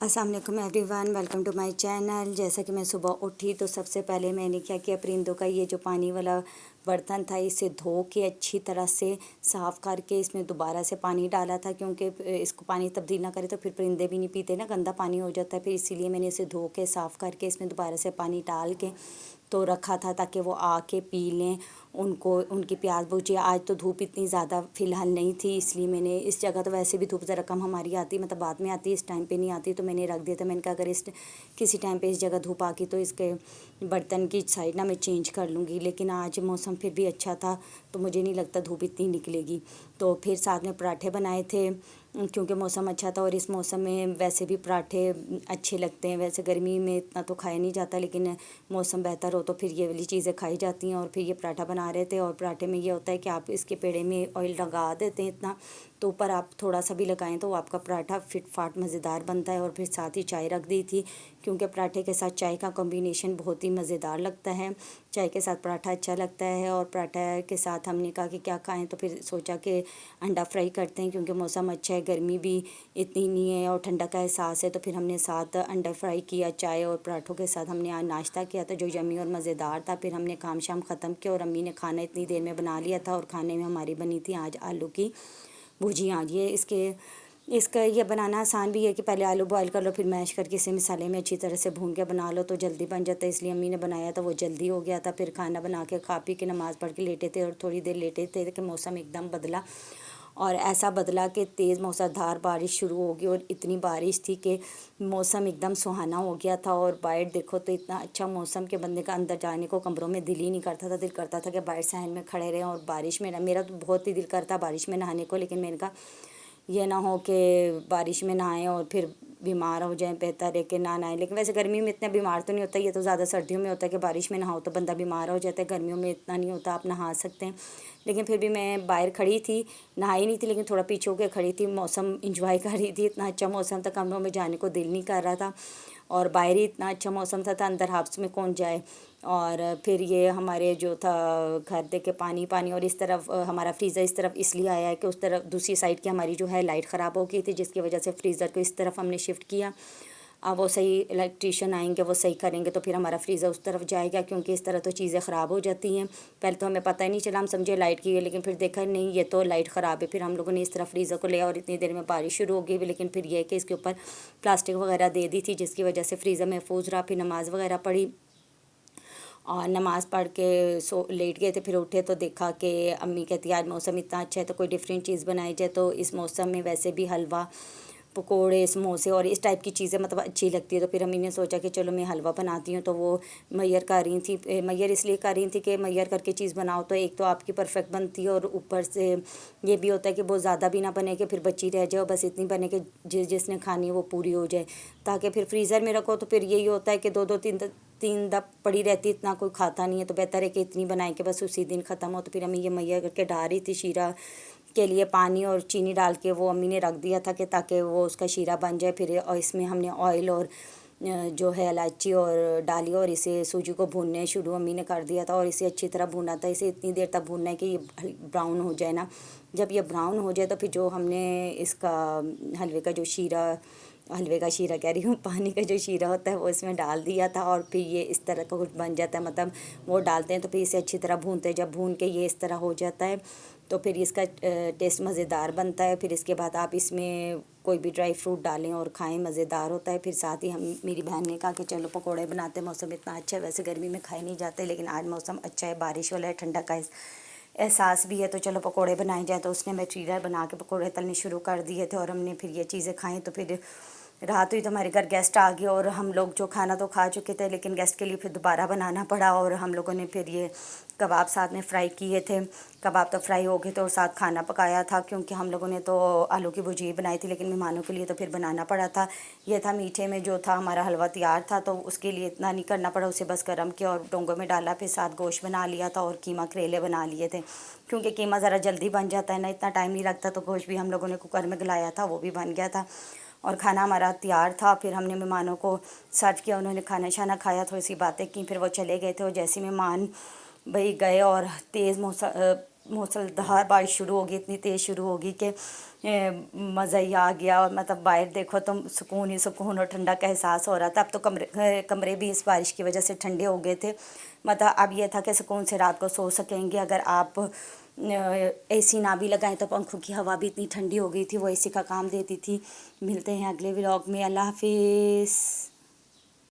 अस्सलाम वालेकुम everyone, welcome to my channel. जैसा कि मैं सुबह उठी तो सबसे पहले मैंने क्या किया, परिंदों का ये जो पानी वाला बर्तन था इसे धो के अच्छी तरह से साफ़ करके इसमें दोबारा से पानी डाला था, क्योंकि इसको पानी तब्दील ना करें तो फिर परिंदे भी नहीं पीते ना, गंदा पानी हो जाता है। फिर इसीलिए मैंने इसे धो के साफ़ करके इसमें दोबारा से पानी डाल के तो रखा था ताकि वो आके पी लें, उनको उनकी प्यास बुझे। आज तो धूप इतनी ज़्यादा फ़िलहाल नहीं थी, इसलिए मैंने इस जगह तो वैसे भी धूप ज़रा कम हमारी आती, मतलब बाद में आती, इस टाइम पे नहीं आती, तो मैंने रख दिया था। मैंने कहा अगर इस किसी टाइम पे इस जगह धूप आ गई तो इसके बर्तन की साइड ना मैं चेंज कर लूँगी। लेकिन आज मौसम फिर भी अच्छा था तो मुझे नहीं लगता धूप इतनी निकलेगी। तो फिर साथ में पराठे बनाए थे क्योंकि मौसम अच्छा था, और इस मौसम में वैसे भी पराठे अच्छे लगते हैं। वैसे गर्मी में इतना तो खाया नहीं जाता, लेकिन मौसम बेहतर हो तो फिर ये वाली चीज़ें खाई जाती हैं। और फिर ये पराठा बना रहे थे, और पराठे में ये होता है कि आप इसके पेड़े में ऑयल लगा देते हैं इतना, तो ऊपर आप थोड़ा सा भी लगाएं तो आपका पराठा फिट फाट मज़ेदार बनता है। और फिर साथ ही चाय रख दी थी, क्योंकि पराठे के साथ चाय का कॉम्बिनेशन बहुत ही मज़ेदार लगता है। चाय के साथ पराठा अच्छा लगता है। और पराठा के साथ हमने कहा कि क्या खाएं, तो फिर सोचा कि अंडा फ्राई करते हैं, क्योंकि मौसम अच्छा है, गर्मी भी इतनी नहीं है और ठंडा का एहसास है। तो फिर हमने साथ अंडा फ्राई किया, चाय और पराठों के साथ हमने आज नाश्ता किया था जो यम्मी और मज़ेदार था। फिर हमने काम शाम ख़त्म किया और अम्मी ने खाना इतनी देर में बना लिया था, और खाने में हमारी बनी थी आज आलू की भुजिया। ये इसका ये बनाना आसान भी है कि पहले आलू बॉयल कर लो, फिर मैश करके इसे मसाले में अच्छी तरह से भून के बना लो तो जल्दी बन जाता है। इसलिए अम्मी ने बनाया था, वो जल्दी हो गया था। फिर खाना बना के खा पी के नमाज़ पढ़ के लेटे थे, और थोड़ी देर लेटे थे कि मौसम एकदम बदला, और ऐसा बदला कि तेज़ मूसलाधार बारिश शुरू हो गई। और इतनी बारिश थी कि मौसम एकदम सुहाना हो गया था। और बाहर देखो तो इतना अच्छा मौसम के बंदे का अंदर जाने को कमरों में दिल ही नहीं करता था। दिल करता था कि बाहर सहन में खड़े रहें और बारिश में ना, मेरा तो बहुत ही दिल करता बारिश में नहाने को, लेकिन मैंने कहा ये ना हो कि बारिश में नहाएं और फिर बीमार हो जाएं, बेहतर है कि ना नहाएं। लेकिन वैसे गर्मी में इतना बीमार तो नहीं होता, ये तो ज़्यादा सर्दियों में होता है कि बारिश में नहाओ तो बंदा बीमार हो जाता है। गर्मियों में इतना नहीं होता, आप नहा सकते हैं। लेकिन फिर भी मैं बाहर खड़ी थी, नहाई नहीं थी, लेकिन थोड़ा पीछे होकर खड़ी थी, मौसम इंजॉय कर रही थी। इतना अच्छा मौसम था, कमरों में जाने को दिल नहीं कर रहा था, और बाहर ही इतना अच्छा मौसम था, अंदर हाफ्स में कौन जाए। और फिर ये हमारे जो था घर देखे पानी पानी, और इस तरफ हमारा फ्रीज़र इस तरफ इसलिए आया है कि उस तरफ दूसरी साइड की हमारी जो है लाइट ख़राब हो गई थी, जिसकी वजह से फ्रीज़र को इस तरफ हमने शिफ्ट किया। अब वो सही इलेक्ट्रीशियन आएंगे, वो सही करेंगे तो फिर हमारा फ्रीज़र उस तरफ जाएगा, क्योंकि इस तरह तो चीज़ें ख़राब हो जाती हैं। पहले तो हमें पता ही नहीं चला, हम समझे लाइट की है, लेकिन फिर देखा नहीं ये तो लाइट ख़राब है। फिर हम लोगों ने इस तरह फ्रीज़र को लिया, और इतनी देर में बारिश शुरू हो गई। लेकिन फिर यह है कि इसके ऊपर प्लास्टिक वगैरह दे दी थी, जिसकी वजह से फ्रीज़र महफूज रहा। फिर नमाज़ वगैरह पढ़ी, और नमाज़ पढ़ के सो लेट गए थे। फिर उठे तो देखा कि अम्मी कहती है आज मौसम इतना अच्छा है तो कोई डिफरेंट चीज़ बनाई जाए। तो इस मौसम में वैसे भी हलवा, पकोड़े, समोसे और इस टाइप की चीज़ें मतलब अच्छी लगती है। तो फिर अम्मी ने सोचा कि चलो मैं हलवा बनाती हूँ। तो वो मैयर कर रही थी, मैयर इसलिए कर रही थी कि मैयर करके चीज़ बनाओ तो एक तो आपकी परफेक्ट बनती है, और ऊपर से ये भी होता है कि बहुत ज़्यादा भी ना बने कि फिर बची रह जाए, बस इतनी बने कि जिसने खानी है वो पूरी हो जाए। ताकि फिर फ्रीज़र में रखो तो फिर यही होता है कि दो दो तीन तीन दब पड़ी रहती, इतना कोई खाता नहीं है। तो बेहतर है कि इतनी बनाए कि बस उसी दिन ख़त्म हो। तो फिर अम्मी ये मैया करके डाल रही थी शीरा के लिए, पानी और चीनी डाल के वो अम्मी ने रख दिया था कि ताकि वो उसका शीरा बन जाए। फिर और इसमें हमने ऑयल और जो है इलायची और डाली, और इसे सूजी को भूनने शुरू अम्मी ने कर दिया था, और इसे अच्छी तरह भूना था। इसे इतनी देर तक भूनना है कि ये ब्राउन हो जाए ना। जब ये ब्राउन हो जाए तो फिर जो हमने इसका हलवे का जो शीरा, हलवे का शीरा कह रही हूँ, पानी का जो शीरा होता है वो इसमें डाल दिया था। और फिर ये इस तरह का कुछ बन जाता है, मतलब वो डालते हैं तो फिर इसे अच्छी तरह भूनते हैं। जब भून के ये इस तरह हो जाता है तो फिर इसका टेस्ट मज़ेदार बनता है। फिर इसके बाद आप इसमें कोई भी ड्राई फ्रूट डालें और खाएं, मज़ेदार होता है। फिर साथ ही हम, मेरी बहन ने कहा कि चलो पकोड़े बनाते हैं, मौसम इतना अच्छा है, वैसे गर्मी में खाए नहीं जाते, लेकिन आज मौसम अच्छा है, बारिश वाला है, ठंडा का एहसास भी है, तो चलो पकोड़े बनाए जाए। तो उसने मटीरियल बना के पकोड़े तलने शुरू कर दिए थे, और हमने फिर ये चीज़ें खाई। तो फिर रात हुई तो हमारे घर गेस्ट आ गए, और हम लोग जो खाना तो खा चुके थे, लेकिन गेस्ट के लिए फिर दोबारा बनाना पड़ा। और हम लोगों ने फिर ये कबाब साथ में फ्राई किए थे। कबाब तो फ्राई हो गए थे, और साथ खाना पकाया था, क्योंकि हम लोगों ने तो आलू की भुजिया बनाई थी, लेकिन मेहमानों के लिए तो फिर बनाना पड़ा था। ये था मीठे में जो था हमारा हलवा तैयार था, तो उसके लिए इतना नहीं करना पड़ा, उसे बस गर्म किया और डोंगों में डाला। फिर साथ गोश्त बना लिया था, और कीमा करेले बना लिए थे, क्योंकि कीमा ज़रा जल्दी बन जाता है ना, इतना टाइम नहीं लगता। तो गोश्त भी हम लोगों ने कुकर में गलाया था, वो भी बन गया था, और खाना हमारा तैयार था। फिर हमने मेहमानों को सर्व किया, उन्होंने खाना शाना खाया, थोड़ी सी बातें की, फिर वो चले गए थे। और जैसे मेहमान भाई गए और तेज़ मूसलाधार बारिश शुरू हो गई, इतनी तेज़ शुरू हो गई कि मज़ा ही आ गया। और मतलब बाहर देखो तो सुकून ही सुकून और ठंडा का एहसास हो रहा था। अब तो कमरे भी इस बारिश की वजह से ठंडे हो गए थे। मतलब अब ये था कि सुकून से रात को सो सकेंगे। अगर आप एसी ना भी लगाएं तो पंखों की हवा भी इतनी ठंडी हो गई थी, वो एसी का काम देती थी। मिलते हैं अगले व्लॉग में। अल्लाह हाफिज़।